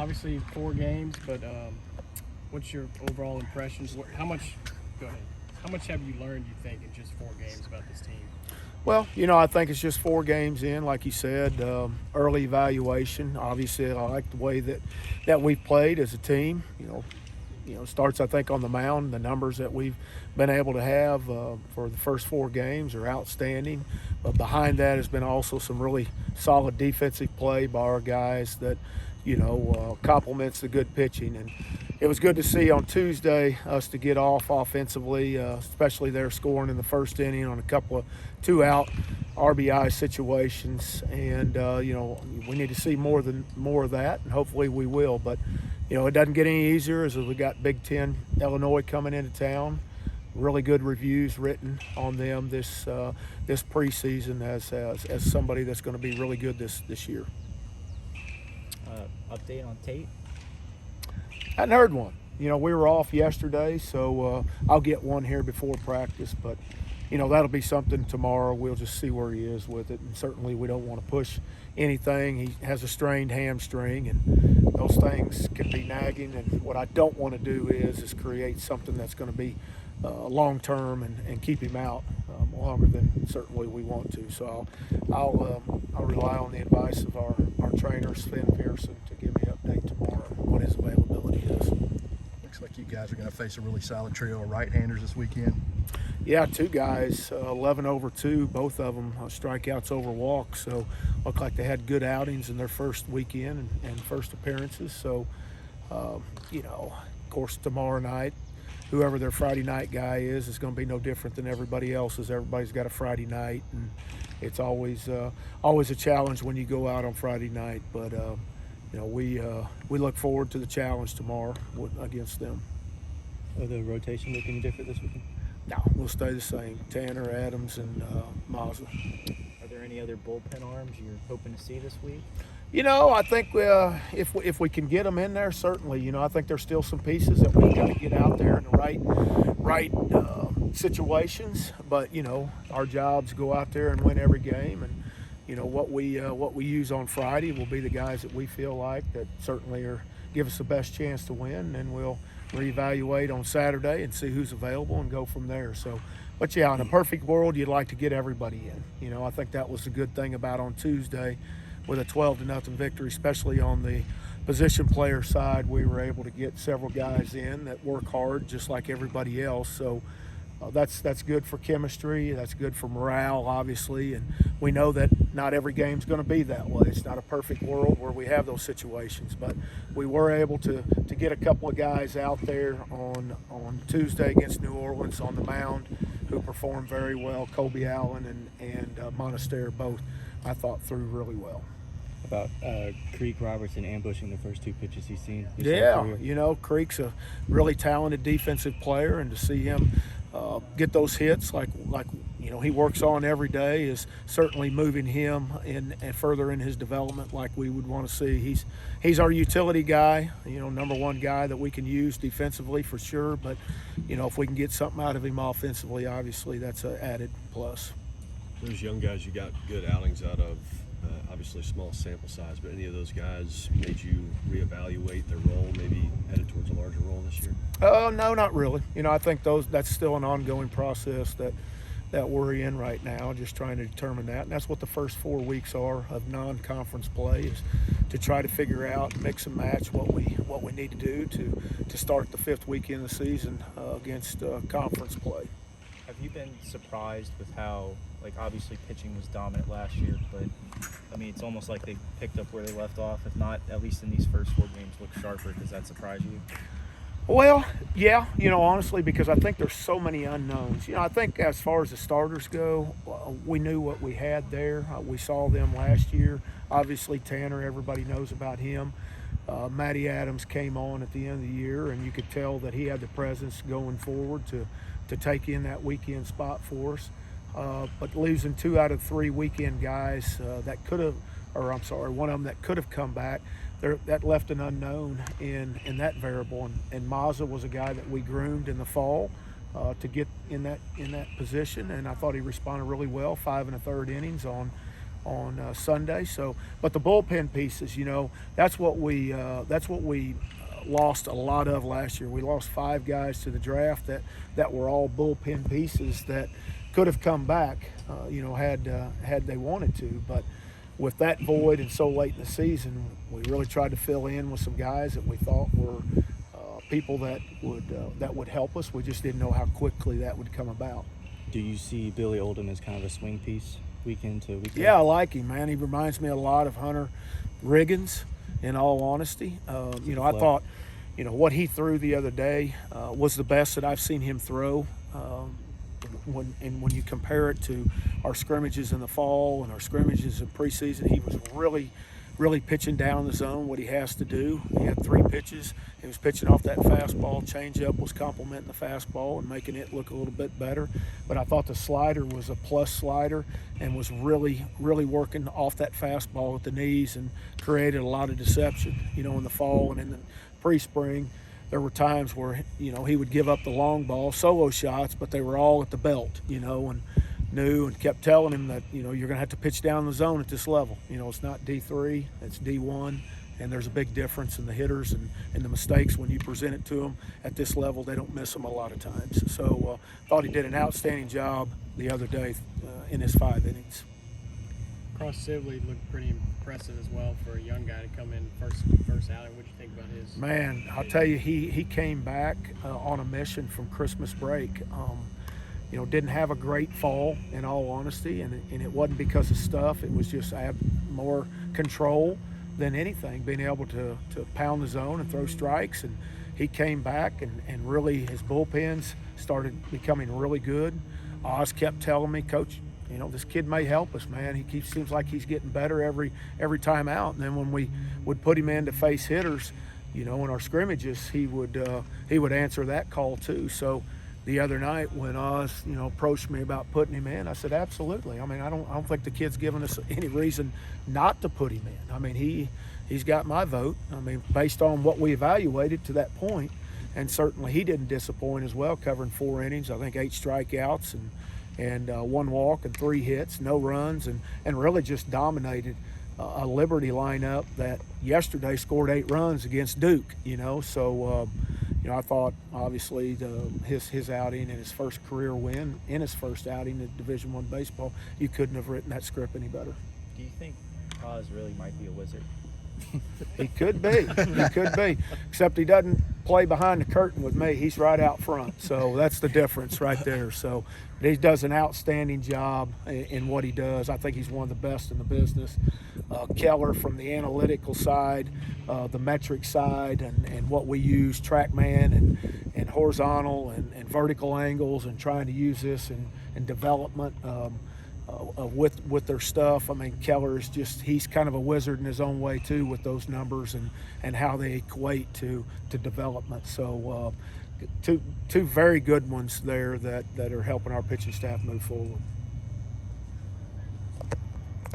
Obviously 4 games, but what's your overall impressions? How much? Go ahead. How much have you learned, you think, in just 4 games about this team? Well, I think it's just 4 games in, like you said. Early evaluation. Obviously, I like the way that we've played as a team. Starts I think on the mound. The numbers that we've been able to have for the first 4 games are outstanding. But behind that has been also some really solid defensive play by our guys that complements the good pitching. And it was good to see on Tuesday us to get off offensively, especially their scoring in the first inning on a couple of 2-out RBI situations. And we need to see more of that, and hopefully we will. But it doesn't get any easier as we got Big Ten Illinois coming into town. Really good reviews written on them this preseason as somebody that's going to be really good this year. Update on Tate? Hadn't heard one. We were off yesterday, so I'll get one here before practice. But that'll be something tomorrow. We'll just see where he is with it, and certainly we don't want to push anything. He has a strained hamstring, and those things can be nagging. And what I don't want to do is create something that's going to be long term and keep him out longer than certainly we want to. So I'll rely on the advice of our trainer Sven Pearson to give me an update tomorrow on what his availability is. Looks like you guys are going to face a really solid trio of right-handers this weekend. Yeah, 2 guys, 11 over 2, both of them strikeouts over walks. So looked like they had good outings in their first weekend and first appearances. So, of course, tomorrow night, whoever their Friday night guy is going to be no different than everybody else's. Everybody's got a Friday night, and it's always a challenge when you go out on Friday night. But we look forward to the challenge tomorrow against them. Are the rotation looking different this weekend? No, we'll stay the same. Tanner, Adams, and Mazza. Are there any other bullpen arms you're hoping to see this week? I think if we can get them in there, certainly. I think there's still some pieces that we've got to get out there in the right situations. But our job's go out there and win every game, and what we use on Friday will be the guys that we feel like that certainly give us the best chance to win, and we'll reevaluate on Saturday and see who's available and go from there. So, but yeah, in a perfect world, you'd like to get everybody in. I think that was the good thing about on Tuesday. With a 12-0 victory, especially on the position player side, we were able to get several guys in that work hard just like everybody else. So that's good for chemistry. That's good for morale, obviously. And we know that not every game's going to be that way. It's not a perfect world where we have those situations. But we were able to get a couple of guys out there on Tuesday against New Orleans on the mound who performed very well. Kobe Allen and Monasterio both, I thought, threw really well. About Creek Robertson ambushing the first 2 pitches he's seen. Yeah, Creek's a really talented defensive player, and to see him get those hits like he works on every day is certainly moving him in and further in his development like we would want to see. He's our utility guy, number 1 guy that we can use defensively for sure, but if we can get something out of him offensively, obviously that's an added plus. Those young guys you got good outings out of, obviously small sample size, but any of those guys made you reevaluate their role, maybe headed towards a larger role this year? No, not really. I think that's still an ongoing process that we're in right now, just trying to determine that. And that's what the first 4 weeks are of non-conference play, is to try to figure out, mix and match what we need to do to start the 5th weekend of the season against conference play. Have you been surprised with how, obviously pitching was dominant last year, but it's almost like they picked up where they left off, if not, at least in these first 4 games, look sharper. Does that surprise you? Well, yeah, honestly, because I think there's so many unknowns. I think as far as the starters go, we knew what we had there. We saw them last year. Obviously, Tanner, everybody knows about him. Matty Adams came on at the end of the year, and you could tell that he had the presence going forward to take in that weekend spot for us. But losing 2 out of 3 weekend guys that could have, one of them that could have come back, that left an unknown in that variable. And Mazza was a guy that we groomed in the fall to get in that position, and I thought he responded really well. 5 1/3 innings on Sunday. So, but the bullpen pieces, you know, that's what we lost a lot of last year. We lost 5 guys to the draft that were all bullpen pieces that could have come back, you know, had they wanted to. But with that void and so late in the season, we really tried to fill in with some guys that we thought were people that would help us. We just didn't know how quickly that would come about. Do you see Billy Oldham as kind of a swing piece weekend to weekend? Yeah, I like him, man. He reminds me a lot of Hunter Riggins, in all honesty. You know, I thought, you know, what he threw the other day was the best that I've seen him throw. When you compare it to our scrimmages in the fall and our scrimmages in preseason, he was really pitching down the zone, what he has to do. He had 3 pitches. He was pitching off that fastball. Changeup was complementing the fastball and making it look a little bit better. But I thought the slider was a plus slider and was really working off that fastball with the knees and created a lot of deception, you know, in the fall and in the pre-spring. There were times where, you know, he would give up the long ball, solo shots, but they were all at the belt, you know, and knew and kept telling him that, you know, you're going to have to pitch down the zone at this level. You know, it's not D3, it's D1, and there's a big difference in the hitters and the mistakes when you present it to them at this level. They don't miss them a lot of times. So thought he did an outstanding job the other day in his 5 innings. Cross Sibley looked pretty impressive as well for a young guy to come in first outing. What do you think about his? Man, I'll tell you, he came back on a mission from Christmas break. You know, didn't have a great fall, in all honesty, and it wasn't because of stuff. It was just I had more control than anything, being able to pound the zone and throw strikes. And he came back and really his bullpens started becoming really good. Oz kept telling me, Coach, you know, this kid may help us, man. He seems like he's getting better every time out. And then when we would put him in to face hitters, you know, in our scrimmages, he would answer that call too. So the other night when Oz, you know, approached me about putting him in, I said, absolutely. I mean, I don't think the kid's giving us any reason not to put him in. I mean, he's got my vote. I mean, based on what we evaluated to that point, and certainly he didn't disappoint as well, covering 4 innings, I think 8 strikeouts and 1 walk and 3 hits, no runs, and really just dominated a Liberty lineup that yesterday scored 8 runs against Duke, you know. So, you know, I thought obviously his outing and his first career win in his first outing in Division I baseball, you couldn't have written that script any better. Do you think Oz really might be a wizard? He could be. He could be. Except he doesn't play behind the curtain with me. He's right out front. So that's the difference right there. So he does an outstanding job in what he does. I think he's one of the best in the business. Keller from the analytical side, the metric side, and what we use, TrackMan and horizontal and vertical angles, and trying to use this in development with their stuff. I mean, Keller is he's kind of a wizard in his own way too with those numbers and how they equate to development. So two very good ones there that are helping our pitching staff move forward.